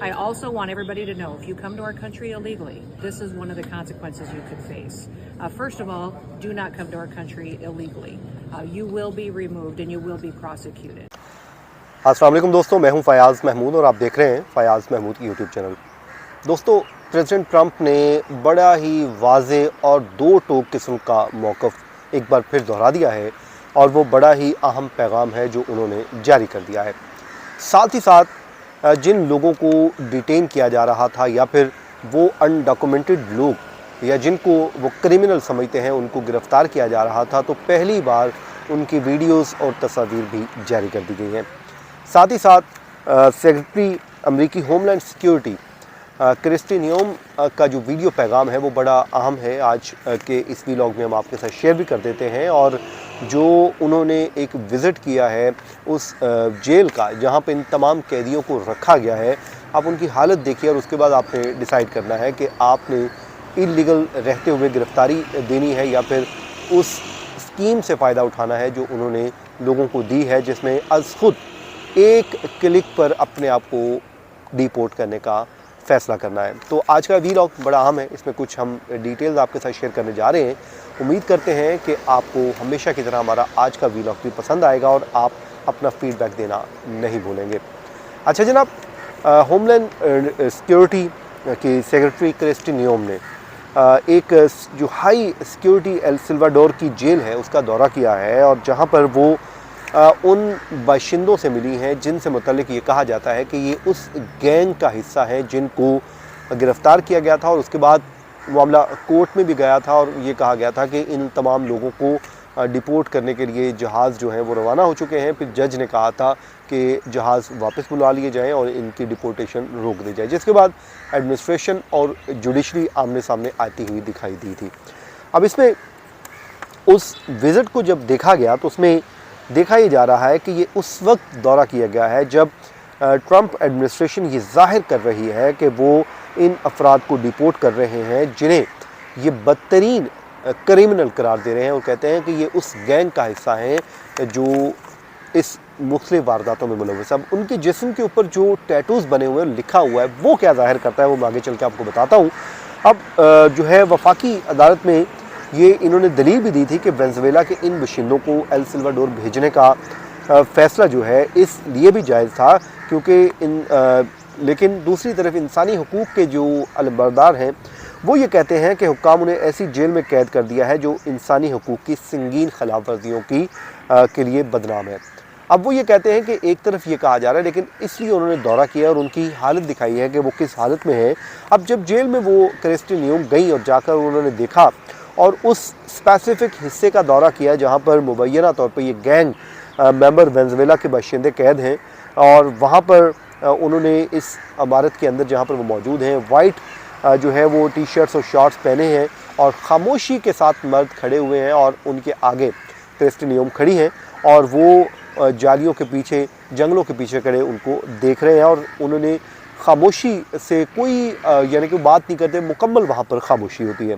I also want everybody to know, if you come to our country illegally, this is one of the consequences you could face. First of all, do not come to our country illegally. You will be removed and you will be prosecuted. अस्सलाम वालेकुम दोस्तों, मैं हूं फयाज़ महमूद और आप देख रहे हैं फयाज़ महमूद की यूट्यूब चैनल। दोस्तों, प्रेसिडेंट ट्रंप ने बड़ा ही वाज़े और दो टोक किस्म का मौक़िफ़ एक बार फिर दोहरा दिया है और वो बड़ा ही अहम पैगाम है जो उन्होंने जारी कर दिया है। साथ ही साथ जिन लोगों को डिटेन किया जा रहा था या फिर वो अनडॉक्यूमेंटेड लोग या जिनको वो क्रिमिनल समझते हैं उनको गिरफ़्तार किया जा रहा था, तो पहली बार उनकी वीडियोस और तस्वीर भी जारी कर दी गई हैं। साथ ही साथ सेक्रेटरी अमेरिकी होमलैंड सिक्योरिटी क्रिस्टी नियोम का जो वीडियो पैगाम है वो बड़ा अहम है। आज के इस व्लॉग में हम आपके साथ शेयर भी कर देते हैं। और जो उन्होंने एक विज़िट किया है उस जेल का जहां पे इन तमाम कैदियों को रखा गया है, आप उनकी हालत देखिए और उसके बाद आपने डिसाइड करना है कि आपने इलीगल रहते हुए गिरफ़्तारी देनी है या फिर उस स्कीम से फ़ायदा उठाना है जो उन्होंने लोगों को दी है, जिसमें अज़ खुद एक क्लिक पर अपने आप को डिपोर्ट करने का फ़ैसला करना है। तो आज का व्लॉग बड़ा अहम है, इसमें कुछ हम डिटेल्स आपके साथ शेयर करने जा रहे हैं। उम्मीद करते हैं कि आपको हमेशा की तरह हमारा आज का व्लॉग भी पसंद आएगा और आप अपना फ़ीडबैक देना नहीं भूलेंगे। अच्छा जनाब, होमलैंड सिक्योरिटी की सेक्रेटरी क्रिस्टी नियोम ने एक जो हाई सिक्योरिटी एल सल्वाडोर की जेल है उसका दौरा किया है और जहां पर वो उन बाशिंदों से मिली हैं जिनसे मुतल्लिक ये कहा जाता है कि ये उस गैंग का हिस्सा है जिनको गिरफ़्तार किया गया था और उसके बाद मामला कोर्ट में भी गया था और ये कहा गया था कि इन तमाम लोगों को डिपोर्ट करने के लिए जहाज़ जो हैं वो रवाना हो चुके हैं। फिर जज ने कहा था कि जहाज़ वापस बुला लिए जाएँ और इनकी डिपोर्टेशन रोक दी जाए, जिसके बाद एडमिनिस्ट्रेशन और जुडिशरी आमने सामने आती हुई दिखाई दी थी। अब इसमें उस विज़िट को जब देखा गया तो उसमें देखा ये जा रहा है कि ये उस वक्त दौरा किया गया है जब ट्रंप एडमिनिस्ट्रेशन ये जाहिर कर रही है कि वो इन अफराद को डिपोर्ट कर रहे हैं जिन्हें ये बदतरीन क्रिमिनल करार दे रहे हैं और कहते हैं कि ये उस गैंग का हिस्सा हैं जो इस मुख्तलिफ वारदातों में मुलव्वस। अब उनके जिस्म के ऊपर जो टैटूज़ बने हुए हैं, लिखा हुआ है, वो क्या जाहिर करता है वो मैं आगे चल के आपको बताता हूँ। अब जो है वफाकी अदालत में ये इन्होंने दलील भी दी थी कि वेनेजुएला के इन बाशिंदों को एल सल्वाडोर भेजने का फ़ैसला जो है इसलिए भी जायज़ था क्योंकि लेकिन दूसरी तरफ इंसानी हुकूक़ के जो अलमबरदार हैं वो ये कहते हैं कि हुक्काम उन्हें ऐसी जेल में कैद कर दिया है जो इंसानी हुकूक़ की संगीन खिलाफ वर्जियों के लिए बदनाम है। अब वो ये कहते हैं कि एक तरफ ये कहा जा रहा है, लेकिन इसलिए उन्होंने दौरा किया और उनकी हालत दिखाई है कि वो किस हालत में है। अब जब जेल में वो क्रिस्टी नियोम गई और जाकर उन्होंने देखा और उस स्पेसिफिक हिस्से का दौरा किया जहाँ पर मुबैना तौर पर ये गैंग मेंबर वेनेजुएला के बाशिंदे कैद हैं और वहाँ पर उन्होंने इस इमारत के अंदर जहाँ पर वो मौजूद हैं वाइट जो है वो टी शर्ट्स और शॉर्ट्स पहने हैं और ख़ामोशी के साथ मर्द खड़े हुए हैं और उनके आगे क्रिस्टी नियोम खड़ी हैं और वो जालियों के पीछे, जंगलों के पीछे खड़े उनको देख रहे हैं और उन्होंने ख़ामोशी से कोई यानी कि बात नहीं करते, मुकम्मल वहाँ पर ख़ामोशी होती है।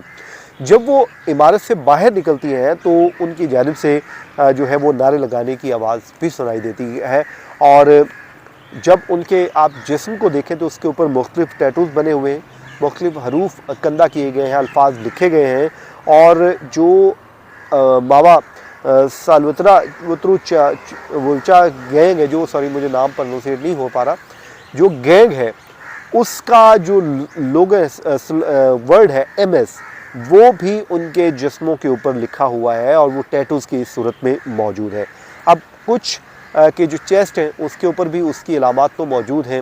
जब वो इमारत से बाहर निकलती हैं तो उनकी जानिब से जो है वो नारे लगाने की आवाज़ भी सुनाई देती है और जब उनके आप जिस्म को देखें तो उसके ऊपर मुख्तलिफ़ टैटूज़ बने हुए हैं, मुख्तलिफ़ हरूफ कंदा किए गए हैं, अल्फाज लिखे गए हैं और जो मावा सालवतरा वुलचा गैंग है, जो सॉरी मुझे नाम प्रोनाउंसिएट नहीं हो पा रहा, जो गैंग है उसका जो लोगो वर्ड है MS, वो भी उनके जिस्मों के ऊपर लिखा हुआ है और वो टैटूज़ की सूरत में मौजूद है। अब कुछ के जो चेस्ट हैं उसके ऊपर भी उसकी अलामात तो मौजूद हैं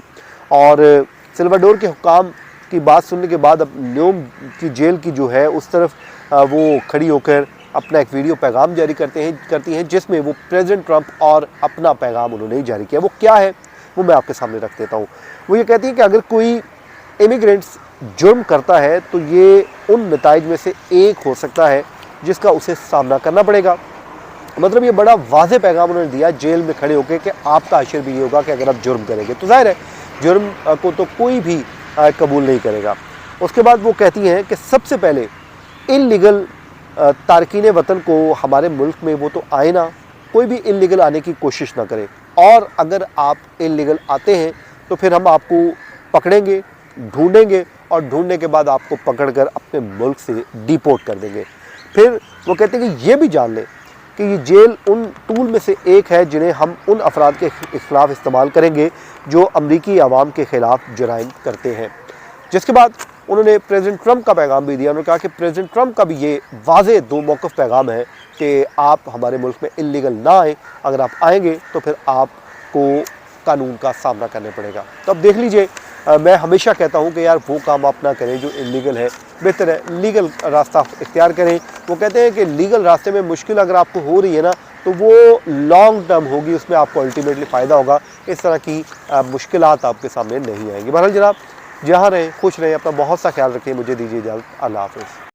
और सल्वाडोर के हुक्काम की बात सुनने के बाद अब नियोम की जेल की जो है उस तरफ वो खड़ी होकर अपना एक वीडियो पैगाम जारी करती हैं जिसमें वो प्रेसिडेंट ट्रंप और अपना पैगाम उन्होंने जारी किया। वो क्या है वो मैं आपके सामने रख देता हूँ। वो ये कहती हैं कि अगर कोई इमिग्रेंट्स जुर्म करता है तो ये उन नताइज में से एक हो सकता है जिसका उसे सामना करना पड़ेगा। मतलब ये बड़ा वाज़े पैगाम उन्होंने दिया जेल में खड़े होकर कि आपका अशर भी ये होगा कि अगर आप जुर्म करेंगे तो ज़ाहिर है जुर्म को तो कोई भी कबूल नहीं करेगा। उसके बाद वो कहती हैं कि सबसे पहले इल्लीगल तारकीन वतन को हमारे मुल्क में वो तो आए ना, कोई भी इल्लीगल आने की कोशिश ना करे और अगर आप इल्लीगल आते हैं तो फिर हम आपको पकड़ेंगे, ढूंढेंगे और ढूंढने के बाद आपको पकड़कर अपने मुल्क से डिपोर्ट कर देंगे। फिर वो कहते हैं कि ये भी जान लें कि ये जेल उन टूल में से एक है जिन्हें हम उन अफराद के खिलाफ इस्तेमाल करेंगे जो अमरीकी आवाम के ख़िलाफ़ जराइम करते हैं। जिसके बाद उन्होंने प्रेसिडेंट ट्रंप का पैगाम भी दिया। उन्होंने कहा कि प्रेसिडेंट ट्रंप का भी ये वाज़े दो मौक़िफ़ पैगाम है कि आप हमारे मुल्क में इल्लीगल ना आएँ, अगर आप आएंगे तो फिर आपको कानून का सामना करने पड़ेगा। तो अब देख लीजिए, मैं हमेशा कहता हूँ कि यार वो काम आप ना करें जो इल्लीगल है, बेहतर है लीगल रास्ता इख्तियार करें। वो कहते हैं कि लीगल रास्ते में मुश्किल अगर आपको हो रही है ना, तो वो लॉन्ग टर्म होगी, उसमें आपको अल्टीमेटली फ़ायदा होगा। इस तरह की मुश्किलात आपके सामने नहीं आएंगी। बहरहाल जनाब, जहाँ रहें खुश रहें, अपना बहुत सा ख्याल रखें। मुझे दीजिए इजाज़त। अल्लाह हाफ़िज़।